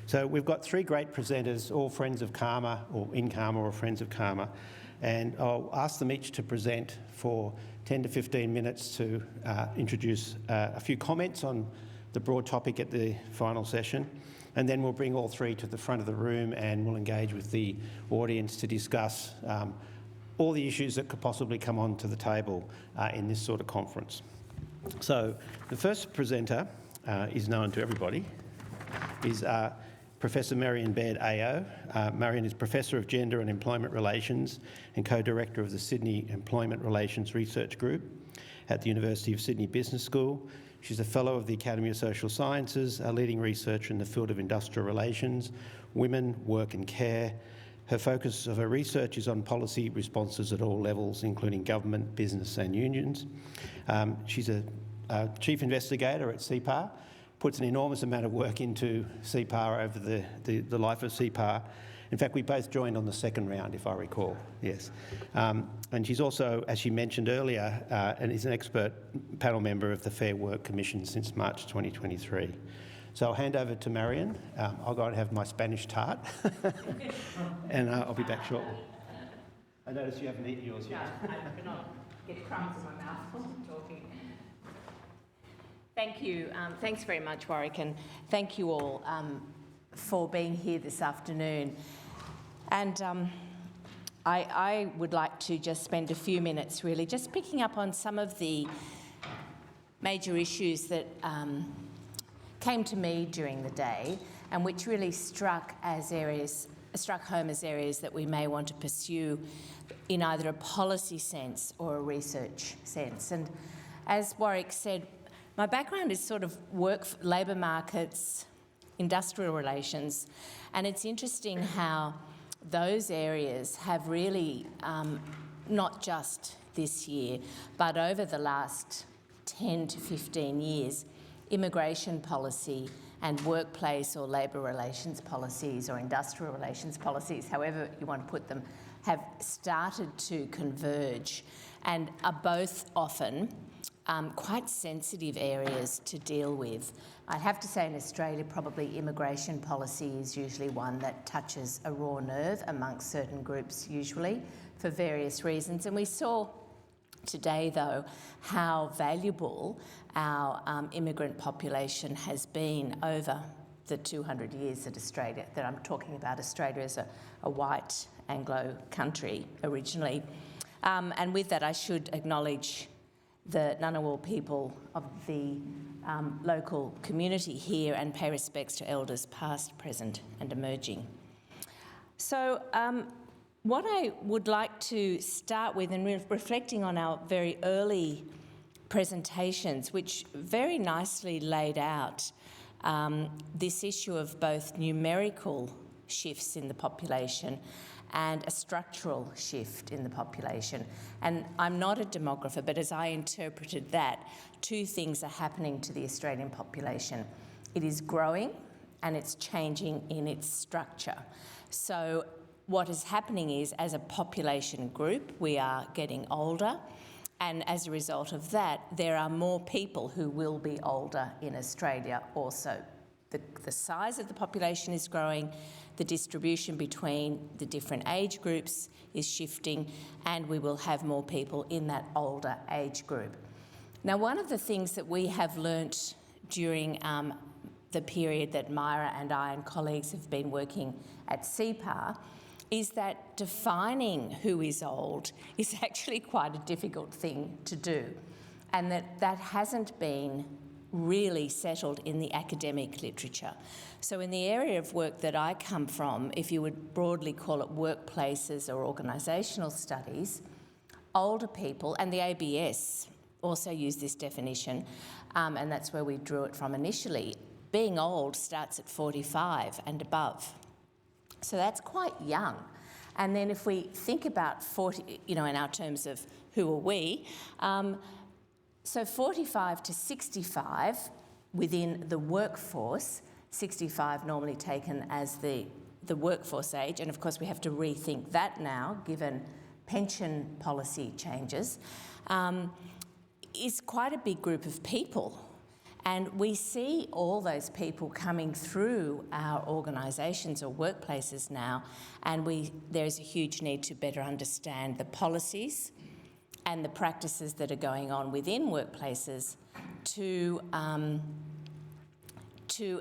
So we've got three great presenters, all friends of CAMA, or in CAMA, or friends of CAMA, and I'll ask them each to present for 10 to 15 minutes to introduce a few comments on the broad topic at the final session, and then we'll bring all three to the front of the room and we'll engage with the audience to discuss all the issues that could possibly come onto the table in this sort of conference. So the first presenter is known to everybody, is Professor Marian Baird AO. Marian is Professor of Gender and Employment Relations and Co-Director of the Sydney Employment Relations Research Group at the University of Sydney Business School. She's a Fellow of the Academy of Social Sciences, a leading researcher in the field of industrial relations, women, work and care. Her focus of her research is on policy responses at all levels, including government, business and unions. She's a Chief Investigator at CEPAR, puts an enormous amount of work into CEPAR over the life of CEPAR. In fact, we both joined on the second round, if I recall, yes. And she's also, as she mentioned earlier, and is an expert panel member of the Fair Work Commission since March 2023. So I'll hand over to Marian. I'll go and have my Spanish tart, and I'll be back shortly. I notice you haven't eaten yours yet. No, I cannot get crumbs in my mouth while I'm talking. Thank you. Thanks very much, Warwick, and thank you all for being here this afternoon. And I would like to just spend a few minutes really just picking up on some of the major issues that came to me during the day and which really struck home as areas that we may want to pursue in either a policy sense or a research sense. And as Warwick said, my background is sort of labour markets, industrial relations, and it's interesting how those areas have really, not just this year, but over the last 10 to 15 years, immigration policy and workplace or labour relations policies or industrial relations policies, however you want to put them, have started to converge and are both often quite sensitive areas to deal with. I'd have to say in Australia probably immigration policy is usually one that touches a raw nerve amongst certain groups usually for various reasons. And we saw today though how valuable our immigrant population has been over the 200 years that I'm talking about. Australia as a white Anglo country originally. And with that I should acknowledge the Ngunnawal people of the local community here and pay respects to elders past, present and emerging. So what I would like to start with, and reflecting on our very early presentations, which very nicely laid out this issue of both numerical shifts in the population and a structural shift in the population. And I'm not a demographer, but as I interpreted that, two things are happening to the Australian population. It is growing and it's changing in its structure. So what is happening is, as a population group, we are getting older, and as a result of that, there are more people who will be older in Australia also. The size of the population is growing, the distribution between the different age groups is shifting, and we will have more people in that older age group. Now, one of the things that we have learnt during the period that Myra and I and colleagues have been working at CEPAR is that defining who is old is actually quite a difficult thing to do, and that hasn't been really settled in the academic literature. So in the area of work that I come from, if you would broadly call it workplaces or organisational studies, older people, and the ABS also use this definition, and that's where we drew it from initially, being old starts at 45 and above. So that's quite young. And then if we think about 40, in our terms of who are we, so 45 to 65 within the workforce, 65 normally taken as the workforce age, and of course we have to rethink that now given pension policy changes, is quite a big group of people. And we see all those people coming through our organisations or workplaces now, and there's a huge need to better understand the policies and the practices that are going on within workplaces to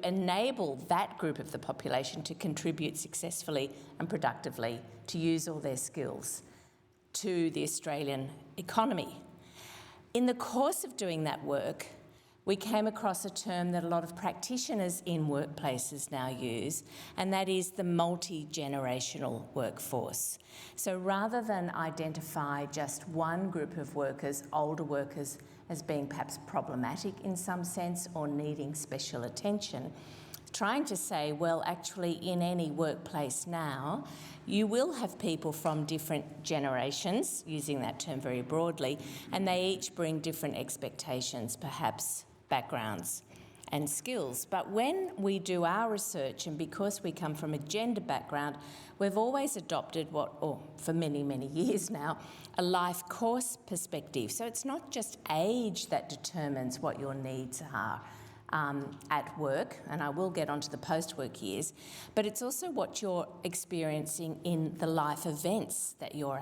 enable that group of the population to contribute successfully and productively, to use all their skills to the Australian economy. In the course of doing that work, we came across a term that a lot of practitioners in workplaces now use, and that is the multi-generational workforce. So rather than identify just one group of workers, older workers, as being perhaps problematic in some sense or needing special attention, trying to say, well, actually in any workplace now, you will have people from different generations, using that term very broadly, and they each bring different expectations, perhaps backgrounds and skills. But when we do our research, and because we come from a gender background, we've always adopted for many, many years now, a life course perspective. So it's not just age that determines what your needs are at work, and I will get onto the post-work years, but it's also what you're experiencing in the life events that you're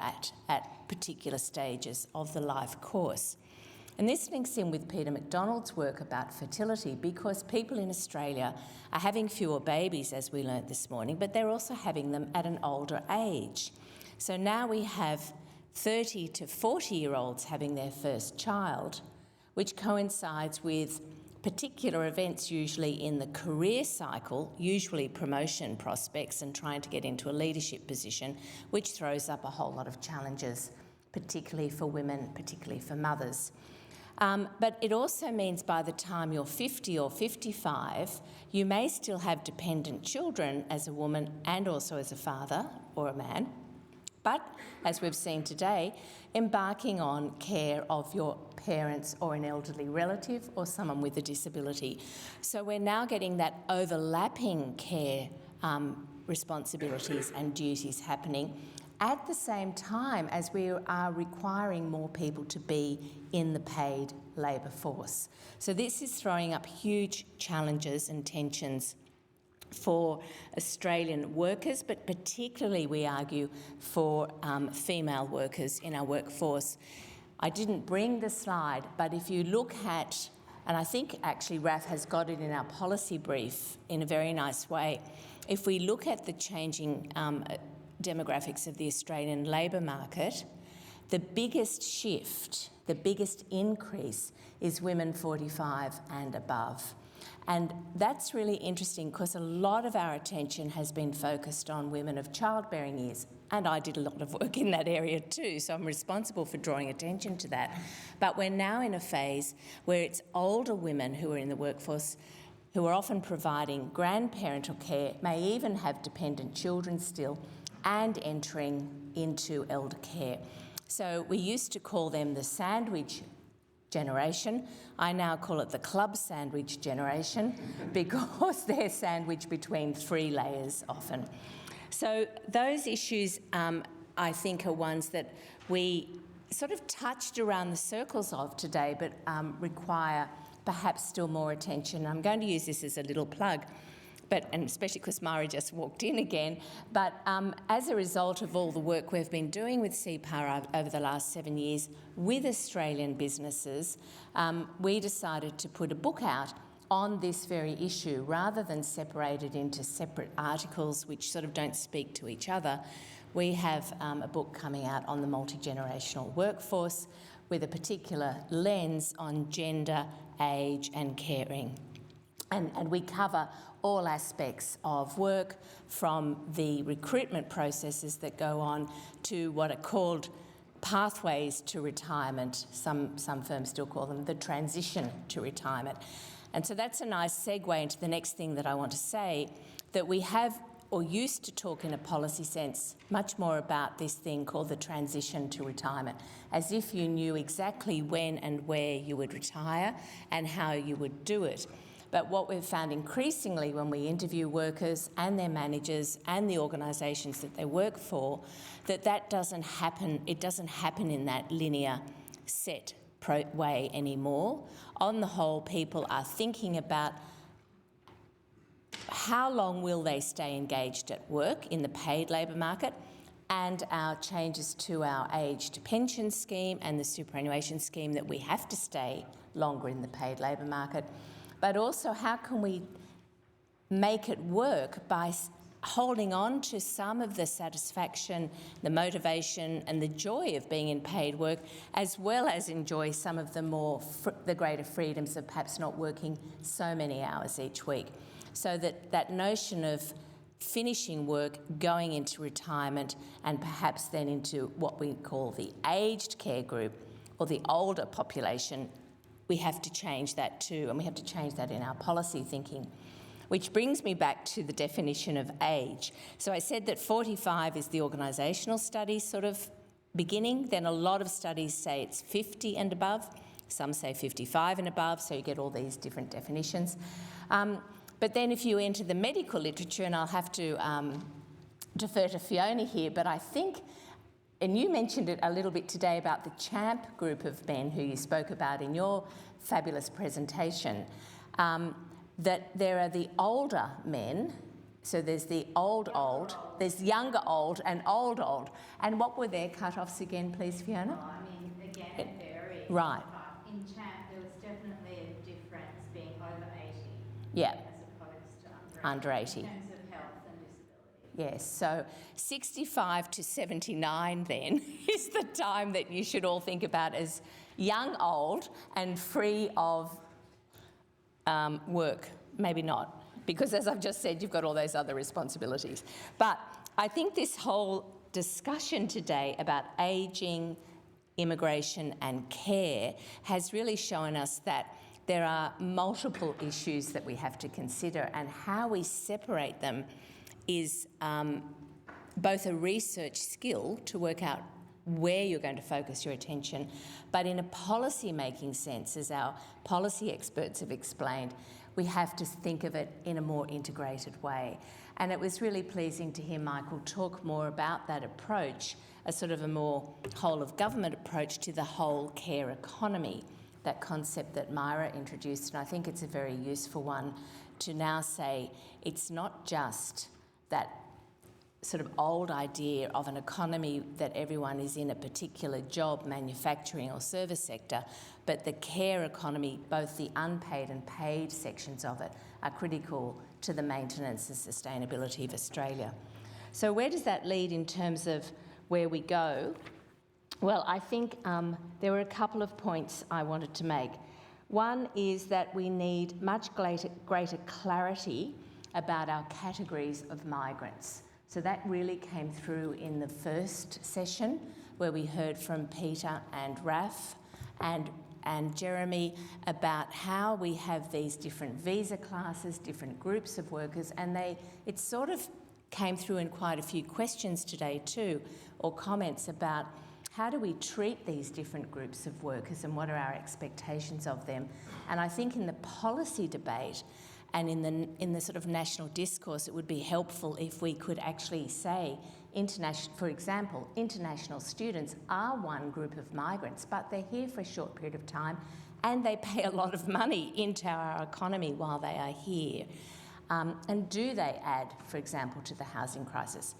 at particular stages of the life course. And this links in with Peter McDonald's work about fertility, because people in Australia are having fewer babies, as we learnt this morning, but they're also having them at an older age. So now we have 30 to 40-year-olds having their first child, which coincides with particular events usually in the career cycle, usually promotion prospects and trying to get into a leadership position, which throws up a whole lot of challenges, particularly for women, particularly for mothers. But it also means by the time you're 50 or 55, you may still have dependent children as a woman and also as a father or a man. But, as we've seen today, embarking on care of your parents or an elderly relative or someone with a disability. So we're now getting that overlapping care responsibilities and duties happening at the same time as we are requiring more people to be in the paid labour force. So this is throwing up huge challenges and tensions for Australian workers, but particularly, we argue, for female workers in our workforce. I didn't bring the slide, but if you look at, and I think actually Raf has got it in our policy brief in a very nice way, if we look at the changing demographics of the Australian labour market, the biggest shift, the biggest increase is women 45 and above. And that's really interesting because a lot of our attention has been focused on women of childbearing years, and I did a lot of work in that area too, so I'm responsible for drawing attention to that. But we're now in a phase where it's older women who are in the workforce who are often providing grandparental care, may even have dependent children still, and entering into elder care. So we used to call them the sandwich generation. I now call it the club sandwich generation because they're sandwiched between three layers often. So those issues, I think, are ones that we sort of touched around the circles of today, but require perhaps still more attention. I'm going to use this as a little plug, and especially because Mari just walked in again, but as a result of all the work we've been doing with CEPAR over the last 7 years with Australian businesses, we decided to put a book out on this very issue rather than separate it into separate articles which sort of don't speak to each other. We have a book coming out on the multi-generational workforce with a particular lens on gender, age and caring. And we cover all aspects of work, from the recruitment processes that go on to what are called pathways to retirement. Some firms still call them the transition to retirement. And so that's a nice segue into the next thing that I want to say, that we have, or used to talk in a policy sense, much more about this thing called the transition to retirement, as if you knew exactly when and where you would retire and how you would do it. But what we've found increasingly when we interview workers and their managers and the organisations that they work for, that doesn't happen. It doesn't happen in that linear set way anymore. On the whole, people are thinking about how long will they stay engaged at work in the paid labour market, and our changes to our aged pension scheme and the superannuation scheme that we have to stay longer in the paid labour market. But also, how can we make it work by holding on to some of the satisfaction, the motivation and the joy of being in paid work, as well as enjoy some of the greater freedoms of perhaps not working so many hours each week. So that notion of finishing work, going into retirement, and perhaps then into what we call the aged care group or the older population, we have to change that too, and we have to change that in our policy thinking. Which brings me back to the definition of age. So I said that 45 is the organisational study sort of beginning. Then a lot of studies say it's 50 and above. Some say 55 and above, so you get all these different definitions. But then if you enter the medical literature, and I'll have to defer to Fiona here, but I think, and you mentioned it a little bit today about the CHAMP group of men who you spoke about in your fabulous presentation, that there are the older men, so there's the old, there's younger old and old. And what were their cut-offs again, please, Fiona? Oh, I mean, again, it varies. Right. But in CHAMP, there was definitely a difference being over 80 Yeah. as opposed to Under 80. in terms of health and disability. Yes, so 65 to 79 then is the time that you should all think about as young, old and free of work. Maybe not, because as I've just said, you've got all those other responsibilities. But I think this whole discussion today about ageing, immigration and care has really shown us that there are multiple issues that we have to consider, and how we separate them is both a research skill to work out where you're going to focus your attention, but in a policy-making sense, as our policy experts have explained, we have to think of it in a more integrated way. And it was really pleasing to hear Michael talk more about that approach, a sort of a more whole-of-government approach to the whole care economy, that concept that Myra introduced, and I think it's a very useful one to now say it's not just that sort of old idea of an economy that everyone is in a particular job, manufacturing or service sector, but the care economy, both the unpaid and paid sections of it, are critical to the maintenance and sustainability of Australia. So where does that lead in terms of where we go? Well, I think there were a couple of points I wanted to make. One is that we need much greater clarity about our categories of migrants. So that really came through in the first session, where we heard from Peter and Raf and Jeremy about how we have these different visa classes, different groups of workers, and it sort of came through in quite a few questions today too, or comments about how do we treat these different groups of workers and what are our expectations of them. And I think in the policy debate and in the sort of national discourse, it would be helpful if we could actually say, for example, international students are one group of migrants, but they're here for a short period of time and they pay a lot of money into our economy while they are here. And do they add, for example, to the housing crisis?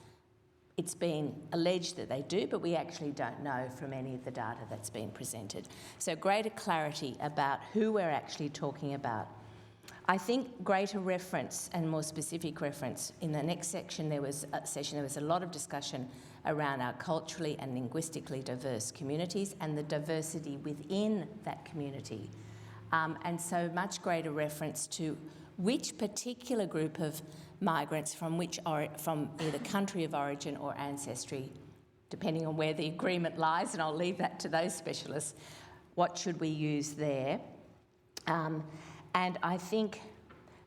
It's been alleged that they do, but we actually don't know from any of the data that's been presented. So greater clarity about who we're actually talking about. I think greater reference and more specific reference. In the next section, there was a lot of discussion around our culturally and linguistically diverse communities and the diversity within that community. And so much greater reference to which particular group of migrants from either country of origin or ancestry, depending on where the agreement lies, and I'll leave that to those specialists, what should we use there? And I think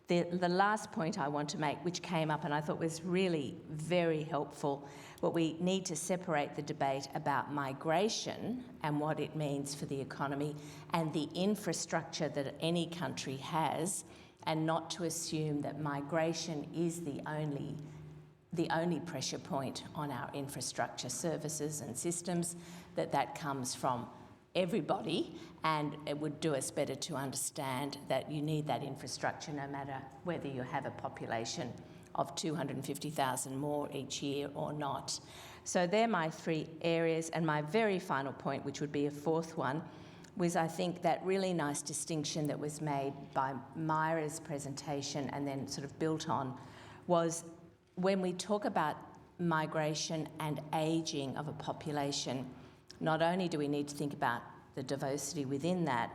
the last point I want to make, which came up and I thought was really very helpful, but we need to separate the debate about migration and what it means for the economy and the infrastructure that any country has, and not to assume that migration is the only pressure point on our infrastructure services and systems, that comes from everybody, and it would do us better to understand that you need that infrastructure no matter whether you have a population of 250,000 more each year or not. So they're my three areas, and my very final point, which would be a fourth one, was I think that really nice distinction that was made by Myra's presentation and then sort of built on, was when we talk about migration and ageing of a population, not only do we need to think about the diversity within that,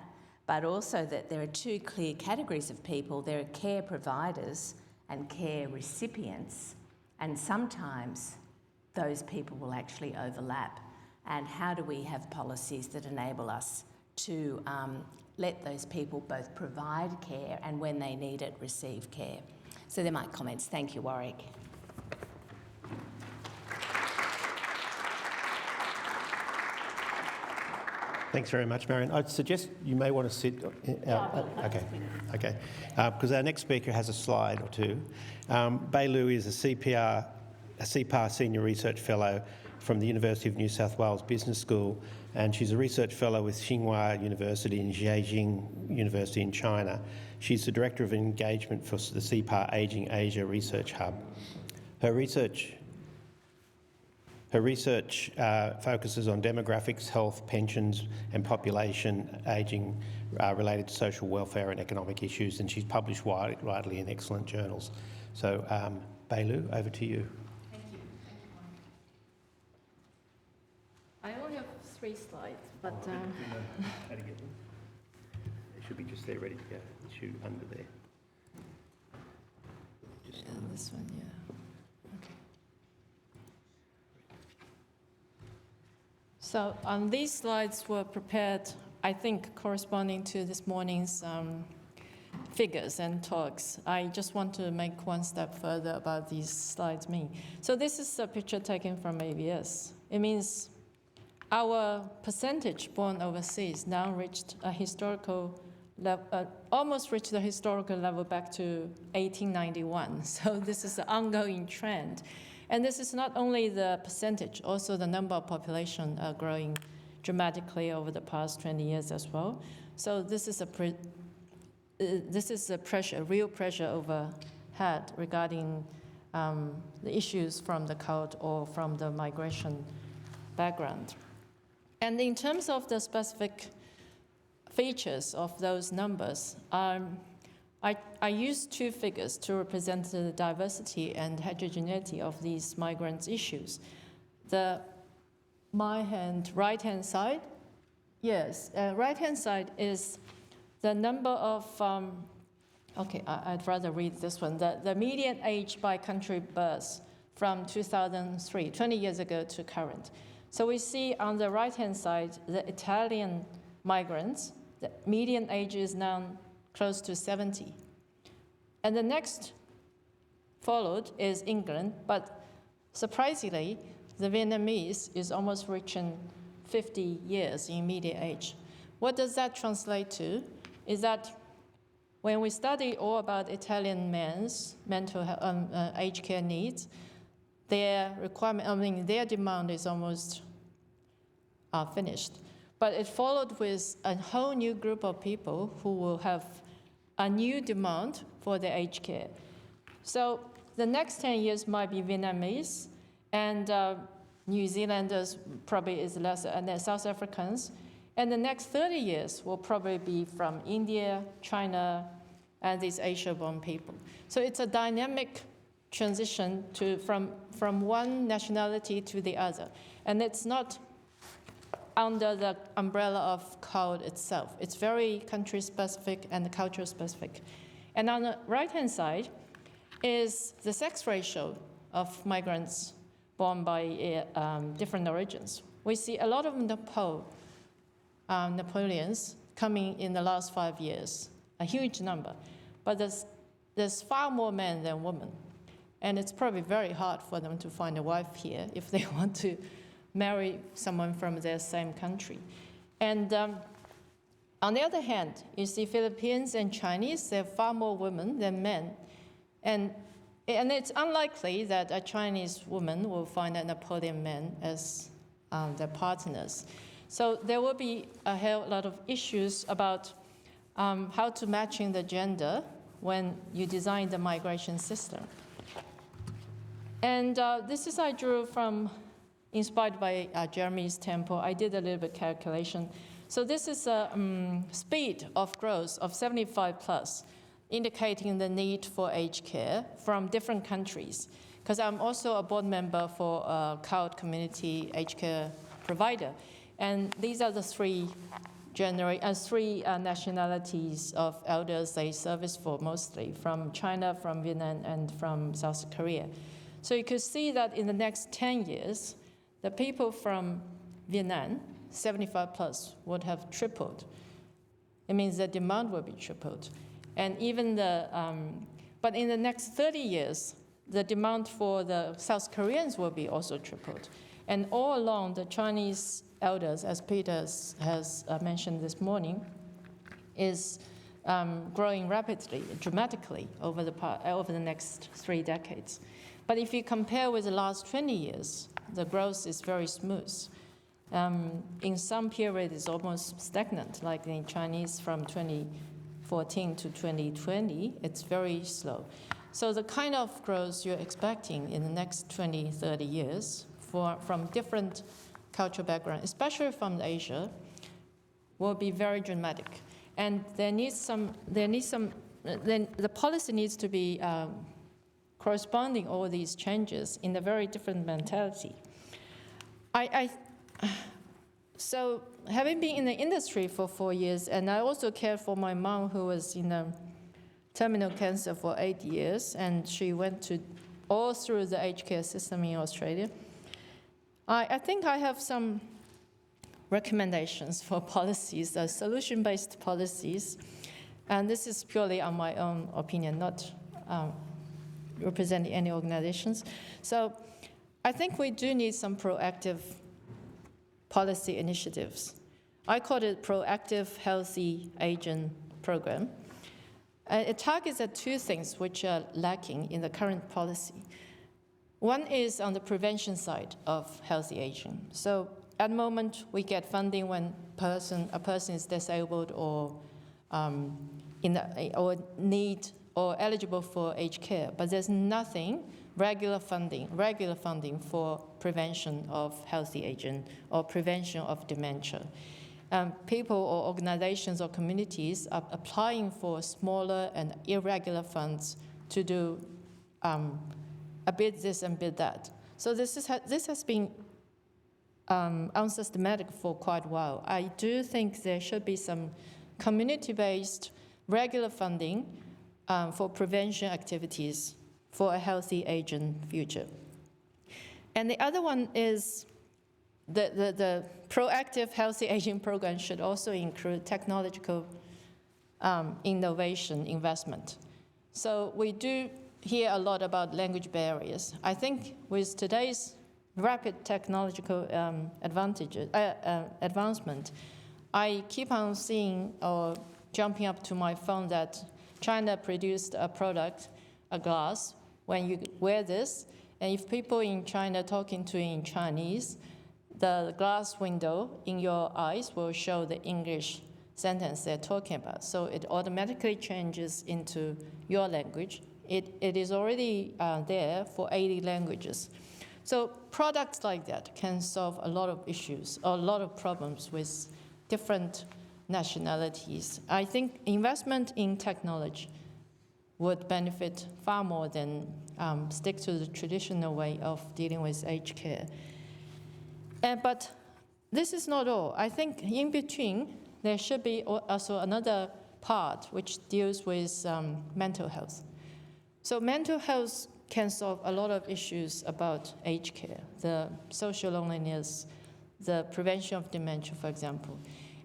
but also that there are two clear categories of people. There are care providers and care recipients, and sometimes those people will actually overlap. And how do we have policies that enable us to let those people both provide care and, when they need it, receive care? So they're my comments. Thank you, Warwick. Thanks very much, Marian. I'd suggest you may want to sit. Okay. Because our next speaker has a slide or two. Bailu is a CEPAR Senior Research Fellow from the University of New South Wales Business School, and she's a research fellow with Tsinghua University and Jiaxing University in China. She's the Director of Engagement for the CEPAR Ageing Asia Research Hub. Her research focuses on demographics, health, pensions and population ageing related to social welfare and economic issues, and she's published widely in excellent journals. So, Bailu, over to you. Thank you. I only have 3 slides, but... How to get them? They should be just there ready to go. Shoot under there. Just this one, yeah. So these slides were prepared, I think, corresponding to this morning's figures and talks. I just want to make one step further about these slides mean. So this is a picture taken from ABS. It means our percentage born overseas now reached a historical level, almost reached the historical level back to 1891. So this is an ongoing trend. And this is not only the percentage, also the number of population are growing dramatically over the past 20 years as well. So this is a pressure, real pressure overhead regarding the issues from the cult or from the migration background. And in terms of the specific features of those numbers, I used 2 figures to represent the diversity and heterogeneity of these migrants' issues. The right-hand side, yes, right-hand side is the number of, I'd rather read this one, the median age by country birth from 2003, 20 years ago to current. So we see on the right-hand side, the Italian migrants, the median age is now close to 70. And the next followed is England, but surprisingly, the Vietnamese is almost reaching 50 years in median age. What does that translate to? Is that when we study all about Italian men's mental health, aged care needs, their requirement, their demand is almost finished. But it followed with a whole new group of people who will have a new demand for their aged care. So the next 10 years might be Vietnamese, and New Zealanders probably is less, and then South Africans. And the next 30 years will probably be from India, China, and these Asia-born people. So it's a dynamic transition from one nationality to the other. And it's not under the umbrella of code itself. It's very country-specific and culture-specific. And on the right-hand side is the sex ratio of migrants born by different origins. We see a lot of Napoleons coming in the last 5 years, a huge number. But there's far more men than women. And it's probably very hard for them to find a wife here if they want to marry someone from their same country. And on the other hand, you see Philippines and Chinese, they have far more women than men. And it's unlikely that a Chinese woman will find a Napoleon man as their partners. So there will be a hell lot of issues about how to matching the gender when you design the migration system. And this is I drew from, inspired by Jeremy's tempo. I did a little bit calculation. So this is a speed of growth of 75 plus, indicating the need for aged care from different countries. Because I'm also a board member for a cloud community aged care provider. And these are the three nationalities of elders they service for, mostly from China, from Vietnam, and from South Korea. So you could see that in the next 10 years, the people from Vietnam, 75 plus, would have tripled. It means the demand will be tripled. And even but in the next 30 years, the demand for the South Koreans will be also tripled. And all along, the Chinese elders, as Peter has mentioned this morning, is growing rapidly, dramatically over the next 3 decades. But if you compare with the last 20 years, the growth is very smooth. In some period, it's almost stagnant, like in Chinese from 2014 to 2020, it's very slow. So the kind of growth you're expecting in the next 20, 30 years from different cultural backgrounds, especially from Asia, will be very dramatic. And the policy needs to be corresponding all these changes in a very different mentality. So having been in the industry for 4 years, and I also cared for my mom who was in terminal cancer for 8 years, and she went all through the aged care system in Australia. I think I have some recommendations for policies, solution-based policies, and this is purely on my own opinion, not representing any organizations. So I think we do need some proactive policy initiatives. I call it Proactive Healthy Aging Program. It targets at 2 things which are lacking in the current policy. One is on the prevention side of healthy aging. So at the moment, we get funding when a person is disabled or eligible for aged care, but there's nothing regular funding for prevention of healthy aging or prevention of dementia. People or organizations or communities are applying for smaller and irregular funds to do a bit this and bit that. So this has been unsystematic for quite a while. I do think there should be some community-based regular funding for prevention activities for a healthy aging future. And the other one is the proactive healthy aging program should also include technological innovation investment. So we do hear a lot about language barriers. I think with today's rapid technological advancement, I keep on seeing or jumping up to my phone that China produced a product, a glass. When you wear this, and if people in China talking to you in Chinese, the glass window in your eyes will show the English sentence they're talking about. So it automatically changes into your language. It is already there for 80 languages. So products like that can solve a lot of issues, or a lot of problems with different nationalities. I think investment in technology would benefit far more than stick to the traditional way of dealing with aged care. But this is not all. I think in between, there should be also another part which deals with mental health. So mental health can solve a lot of issues about aged care, the social loneliness, the prevention of dementia, for example.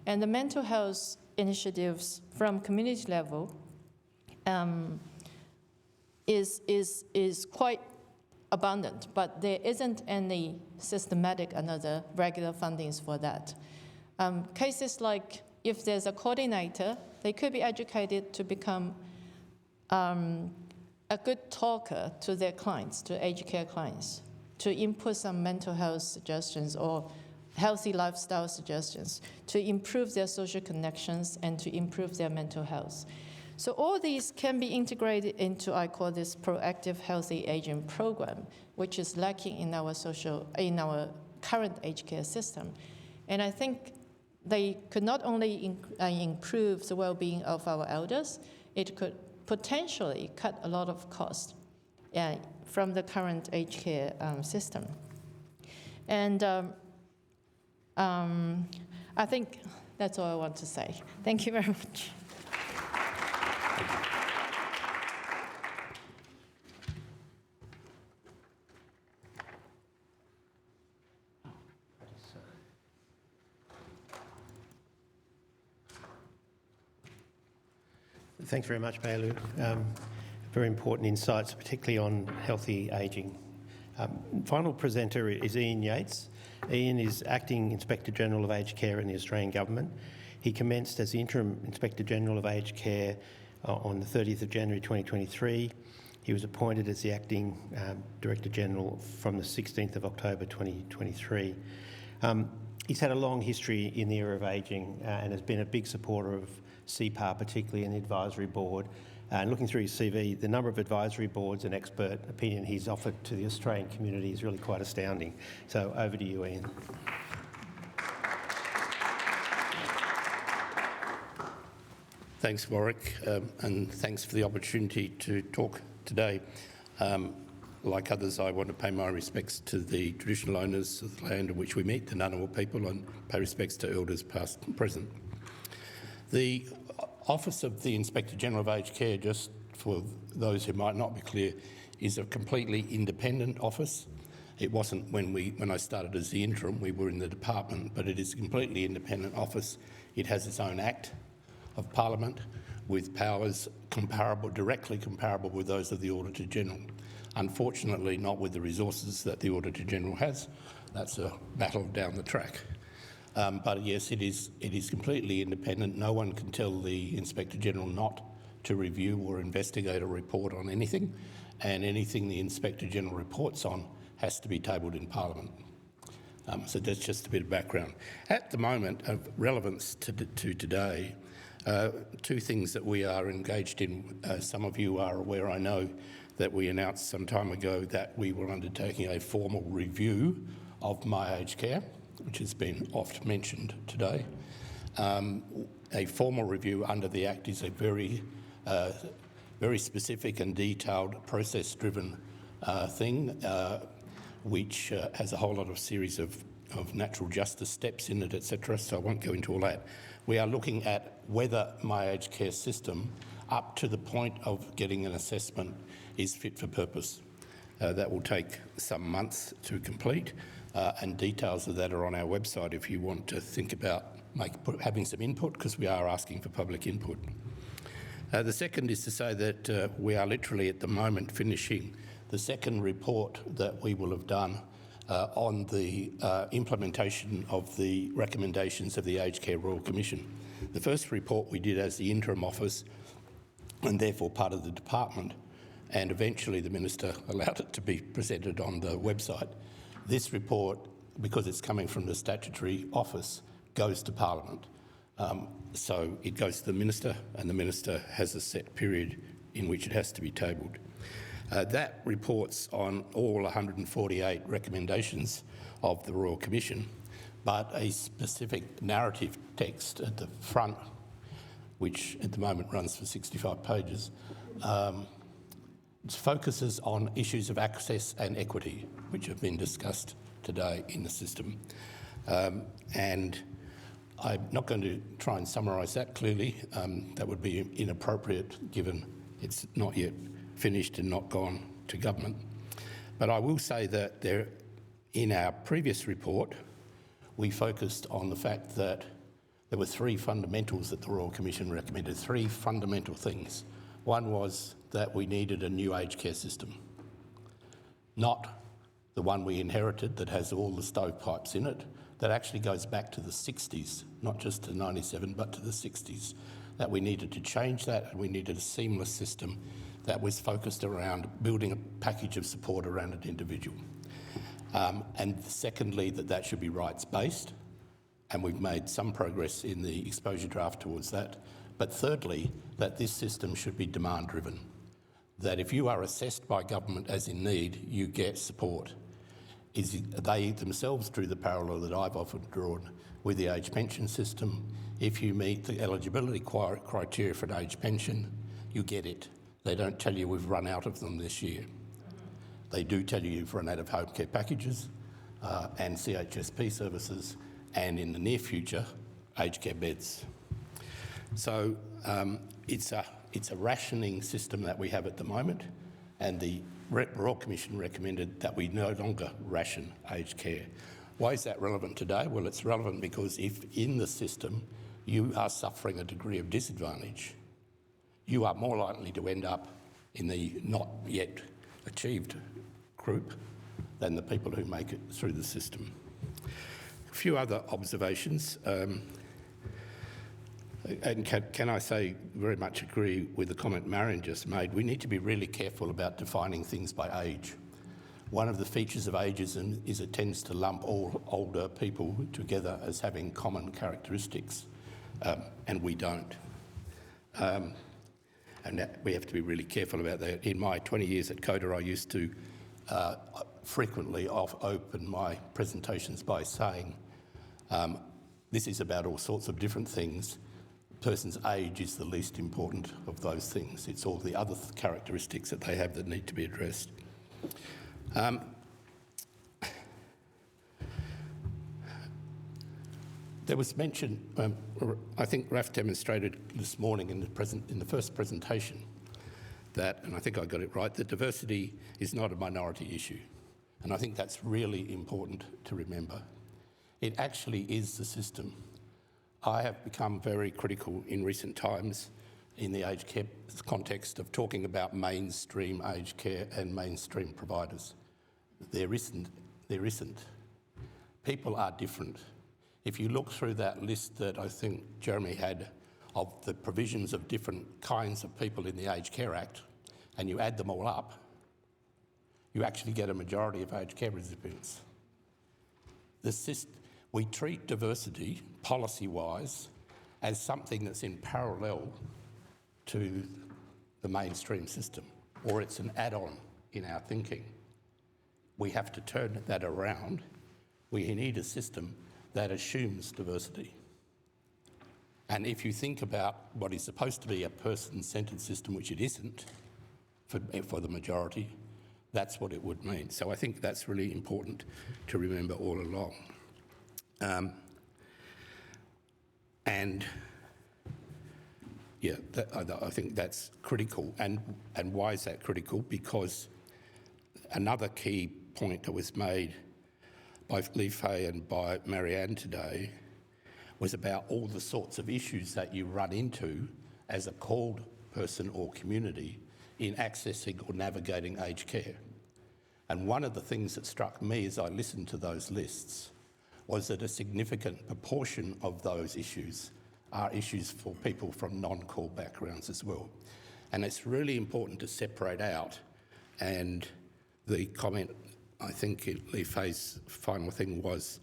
And the mental health initiatives from community level is quite abundant, but there isn't any systematic another regular fundings for that. Cases like if there's a coordinator, they could be educated to become a good talker to their clients, to aged care clients, to input some mental health suggestions or healthy lifestyle suggestions to improve their social connections and to improve their mental health. So all these can be integrated into, I call this proactive healthy aging program, which is lacking in our current aged care system. And I think they could not only improve the well-being of our elders, it could potentially cut a lot of cost from the current aged care system. And I think that's all I want to say. Thank you very much. Thanks very much, Bailu. Very important insights, particularly on healthy ageing. Final presenter is Ian Yates. Ian is Acting Inspector General of Aged Care in the Australian Government. He commenced as the Interim Inspector General of Aged Care on the 30th of January 2023. He was appointed as the Acting Director General from the 16th of October 2023. He's had a long history in the area of ageing and has been a big supporter of CEPAR, particularly in the advisory board. And looking through his CV, the number of advisory boards and expert opinion he's offered to the Australian community is really quite astounding. So over to you, Ian. Thanks, Warwick, and thanks for the opportunity to talk today. Like others, I want to pay my respects to the traditional owners of the land on which we meet, the Ngunnawal people, and pay respects to elders past and present. The Office of the Inspector General of Aged Care, just for those who might not be clear, is a completely independent office. It wasn't when I started as the interim, we were in the department, but it is a completely independent office. It has its own Act of Parliament with powers directly comparable with those of the Auditor General. Unfortunately, not with the resources that the Auditor General has. That's a battle down the track. But yes, it is completely independent. No one can tell the Inspector General not to review or investigate or report on anything, and anything the Inspector General reports on has to be tabled in Parliament. So that's just a bit of background. At the moment, of relevance to today, two things that we are engaged in. Some of you are aware, I know, that we announced some time ago that we were undertaking a formal review of my aged care, which has been oft mentioned today. A formal review under the Act is a very specific and detailed process-driven thing, which has a whole lot of series of natural justice steps in it, etc., so I won't go into all that. We are looking at whether my aged care system, up to the point of getting an assessment, is fit for purpose. That will take some months to complete, and details of that are on our website if you want to think about having some input, because we are asking for public input. The second is to say that we are literally at the moment finishing the second report that we will have done on the implementation of the recommendations of the Aged Care Royal Commission. The first report we did as the interim office, and therefore part of the department, and eventually the Minister allowed it to be presented on the website. This report, because it's coming from the statutory office, goes to Parliament. So it goes to the Minister, and the Minister has a set period in which it has to be tabled. That reports on all 148 recommendations of the Royal Commission, but a specific narrative text at the front, which at the moment runs for 65 pages, focuses on issues of access and equity, which have been discussed today in the system. And I'm not going to try and summarise that clearly. That would be inappropriate given it's not yet finished and not gone to government. But I will say that in our previous report, we focused on the fact that there were three fundamentals that the Royal Commission recommended, three fundamental things. One was that we needed a new aged care system, not the one we inherited that has all the stovepipes in it, that actually goes back to the 60s, not just to 97, but to the 60s, that we needed to change that, and we needed a seamless system that was focused around building a package of support around an individual. And secondly, that should be rights-based, and we've made some progress in the exposure draft towards that. But thirdly, that this system should be demand-driven, that if you are assessed by government as in need, you get support. They themselves drew the parallel that I've often drawn with the age pension system. If you meet the eligibility criteria for an age pension, you get it. They don't tell you we've run out of them this year. They do tell you you've run out of home care packages and CHSP services, and in the near future, aged care beds. So it's a rationing system that we have at the moment, and the Royal Commission recommended that we no longer ration aged care. Why is that relevant today? Well, it's relevant because if in the system you are suffering a degree of disadvantage, you are more likely to end up in the not yet achieved group than the people who make it through the system. A few other observations. And can I say, very much agree with the comment Marian just made. We need to be really careful about defining things by age. One of the features of ageism is it tends to lump all older people together as having common characteristics, and we don't. And we have to be really careful about that. In my 20 years at CODA, I used to frequently open my presentations by saying, this is about all sorts of different things. Person's age is the least important of those things. It's all the other characteristics that they have that need to be addressed. There was mention, I think Raf demonstrated this morning in the first presentation that, and I think I got it right, that diversity is not a minority issue. And I think that's really important to remember. It actually is the system. I have become very critical in recent times in the aged care context of talking about mainstream aged care and mainstream providers. There isn't. People are different. If you look through that list that I think Jeremy had of the provisions of different kinds of people in the Aged Care Act, and you add them all up, you actually get a majority of aged care recipients. We treat diversity, policy-wise, as something that's in parallel to the mainstream system, or it's an add-on in our thinking. We have to turn that around. We need a system that assumes diversity. And if you think about what is supposed to be a person-centred system, which it isn't for the majority, that's what it would mean. So I think that's really important to remember all along. I think that's critical. And why is that critical? Because another key point that was made by Lee Fay and by Marian today was about all the sorts of issues that you run into as a called person or community in accessing or navigating aged care. And one of the things that struck me as I listened to those lists was that a significant proportion of those issues are issues for people from non-call backgrounds as well. And it's really important to separate out, and the comment, I think Lee Fay's final thing was,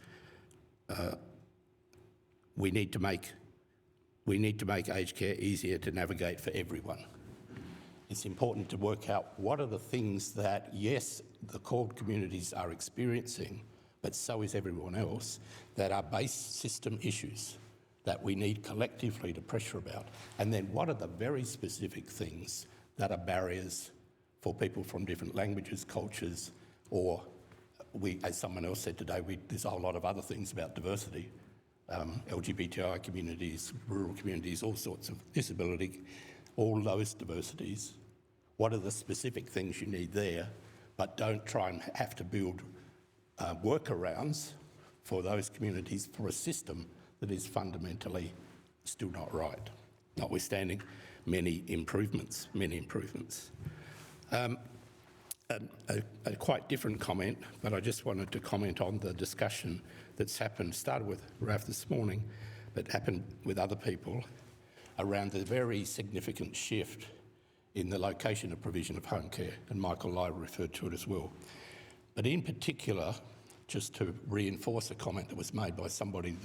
we need to make aged care easier to navigate for everyone. It's important to work out what are the things that, yes, the called communities are experiencing, but so is everyone else, that are base system issues that we need collectively to pressure about. And then what are the very specific things that are barriers for people from different languages, cultures, or as someone else said today, there's a whole lot of other things about diversity, LGBTI communities, rural communities, all sorts of disability, all those diversities. What are the specific things you need there, but don't try and have to build workarounds for those communities for a system that is fundamentally still not right, notwithstanding many improvements. A quite different comment, but I just wanted to comment on the discussion that's happened, started with Raf this morning, but happened with other people, around the very significant shift in the location of provision of home care, and Michael Lai referred to it as well. But in particular, just to reinforce a comment that was made by somebody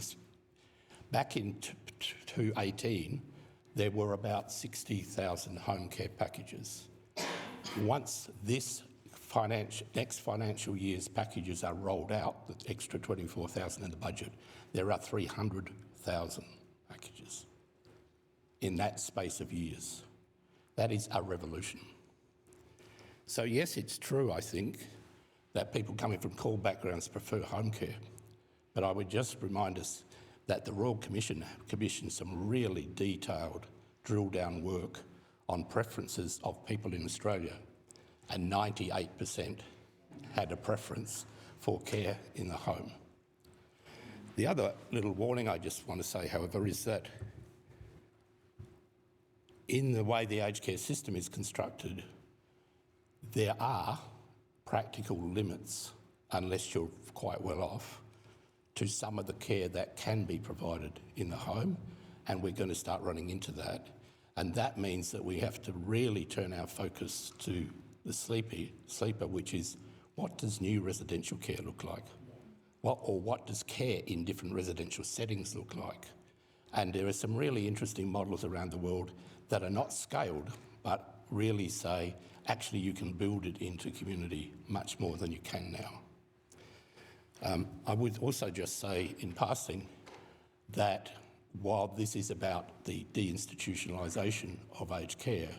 back in 2018, there were about 60,000 home care packages. Once this next financial year's packages are rolled out, the extra 24,000 in the budget, there are 300,000 packages in that space of years. That is a revolution. So yes, it's true, I think, that people coming from core backgrounds prefer home care, but I would just remind us that the Royal Commission commissioned some really detailed drill-down work on preferences of people in Australia, and 98% had a preference for care in the home. The other little warning I just want to say, however, is that in the way the aged care system is constructed, there are practical limits, unless you're quite well off, to some of the care that can be provided in the home, and we're going to start running into that. And that means that we have to really turn our focus to the sleeper, which is, what does new residential care look like? What does care in different residential settings look like? And there are some really interesting models around the world that are not scaled, but really say, actually you can build it into community much more than you can now. I would also just say in passing that while this is about the deinstitutionalisation of aged care,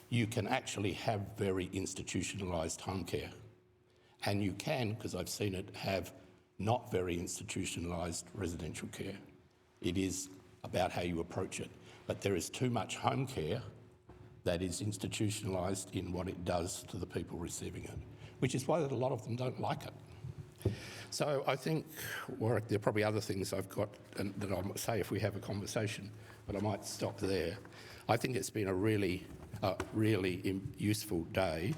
you can actually have very institutionalised home care. And you can, because I've seen it, have not very institutionalised residential care. It is about how you approach it. But there is too much home care that is institutionalised in what it does to the people receiving it, which is why a lot of them don't like it. So I think, Warwick, there are probably other things I've got that I might say if we have a conversation, but I might stop there. I think it's been a really useful day.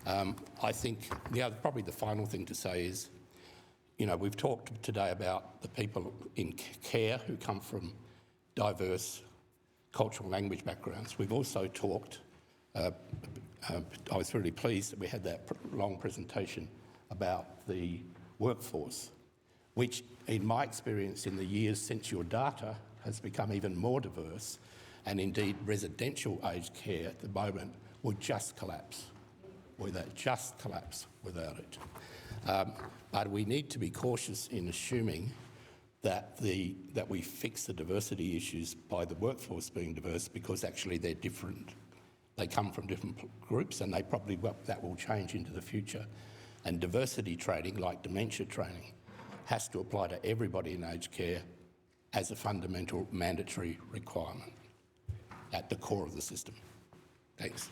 I think probably the final thing to say is, we've talked today about the people in care who come from diverse cultural language backgrounds. We've also talked, I was really pleased that we had that long presentation about the workforce, which in my experience in the years since your data has become even more diverse, and indeed residential aged care at the moment would just collapse without it. But we need to be cautious in assuming that we fix the diversity issues by the workforce being diverse, because actually they're different. They come from different groups, and that will change into the future. And diversity training, like dementia training, has to apply to everybody in aged care as a fundamental mandatory requirement at the core of the system. Thanks.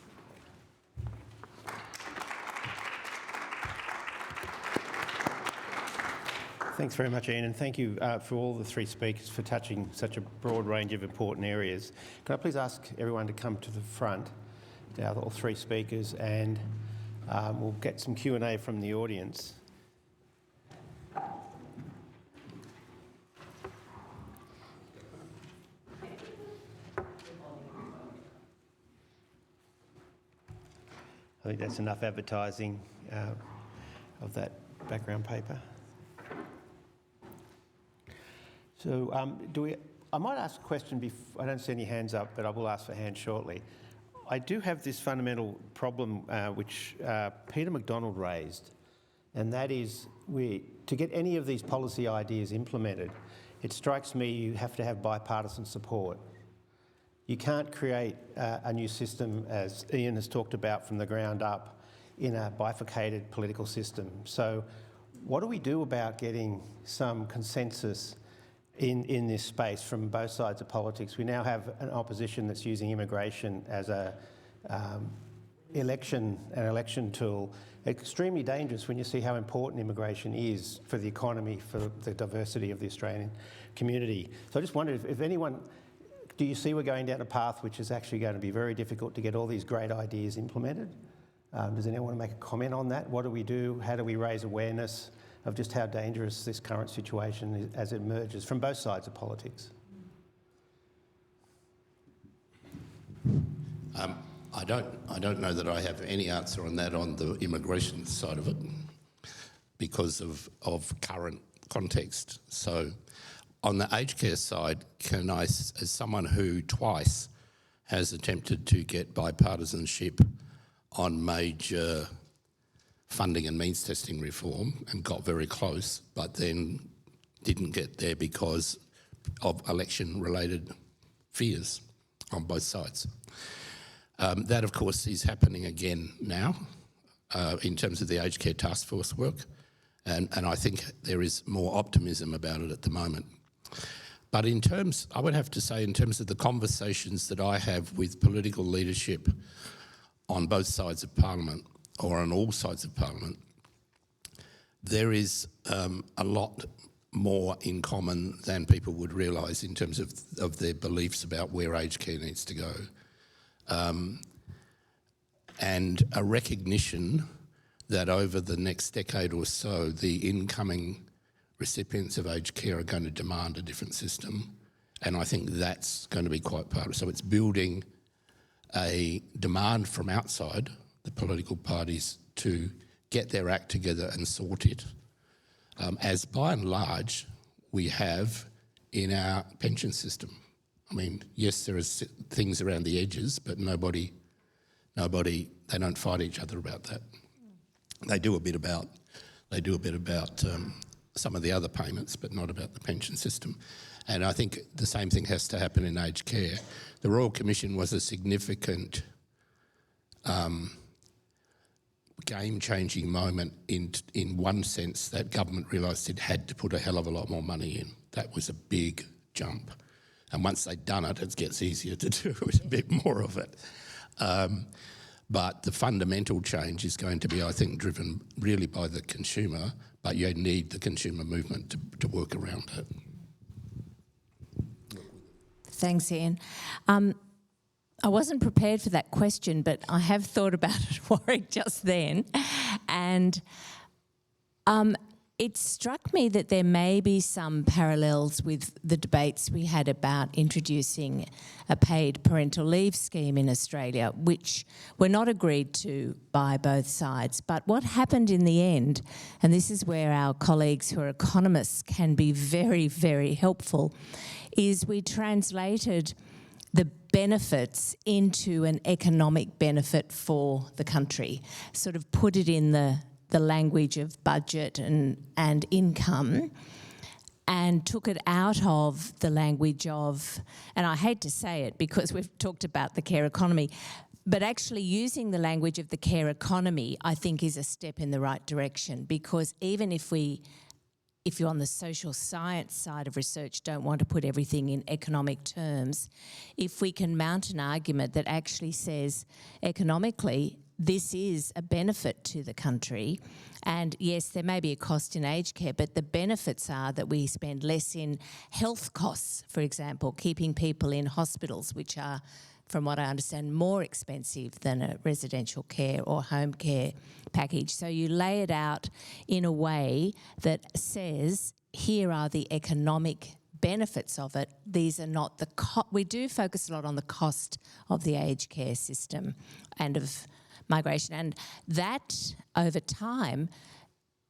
Thanks very much, Ian, and thank you for all the three speakers for touching such a broad range of important areas. Can I please ask everyone to come to the front, all three speakers, and we'll get some Q&A from the audience. I think that's enough advertising of that background paper. So I might ask a question I don't see any hands up, but I will ask for hands shortly. I do have this fundamental problem which Peter McDonald raised, and that is to get any of these policy ideas implemented, it strikes me you have to have bipartisan support. You can't create a new system, as Ian has talked about, from the ground up in a bifurcated political system. So what do we do about getting some consensus in this space from both sides of politics? We now have an opposition that's using immigration as an election tool. Extremely dangerous when you see how important immigration is for the economy, for the diversity of the Australian community. So I just wondered if anyone, do you see we're going down a path which is actually going to be very difficult to get all these great ideas implemented? Does anyone want to make a comment on that? What do we do? How do we raise awareness of just how dangerous this current situation is as it emerges from both sides of politics? I don't know that I have any answer on that on the immigration side of it. because of current context. So on the aged care side, can I, as someone who twice has attempted to get bipartisanship on major funding and means testing reform and got very close, but then didn't get there because of election-related fears on both sides. That, of course, is happening again now in terms of the aged care task force work, and I think there is more optimism about it at the moment. But in terms, I would have to say, in terms of the conversations that I have with political leadership on both sides of Parliament, or on all sides of Parliament, there is a lot more in common than people would realise in terms of their beliefs about where aged care needs to go. And a recognition that over the next decade or so, the incoming recipients of aged care are going to demand a different system. And I think that's going to be quite part of it. So it's building a demand from outside the political parties to get their act together and sort it, as by and large we have in our pension system. I mean, yes, there are things around the edges, but nobody, they don't fight each other about that. They do a bit about some of the other payments, but not about the pension system. And I think the same thing has to happen in aged care. The Royal Commission was a significant game-changing moment in one sense, that government realised it had to put a hell of a lot more money in. That was a big jump. And once they'd done it, it gets easier to do a bit more of it. But the fundamental change is going to be, I think, driven really by the consumer, but you need the consumer movement to work around it. Thanks, Ian. I wasn't prepared for that question, but I have thought about it, Warwick, just then. And it struck me that there may be some parallels with the debates we had about introducing a paid parental leave scheme in Australia, which were not agreed to by both sides. But what happened in the end, and this is where our colleagues who are economists can be very, very helpful, is we translated the benefits into an economic benefit for the country, sort of put it in the language of budget and income, and took it out of the language of, and I hate to say it because we've talked about the care economy, but actually using the language of the care economy, I think, is a step in the right direction, because even if you're on the social science side of research, don't want to put everything in economic terms, if we can mount an argument that actually says economically this is a benefit to the country, and yes, there may be a cost in aged care, but the benefits are that we spend less in health costs, for example, keeping people in hospitals, which are, from what I understand, more expensive than a residential care or home care package. So you lay it out in a way that says, here are the economic benefits of it. These are not the we do focus a lot on the cost of the aged care system and of migration, and that over time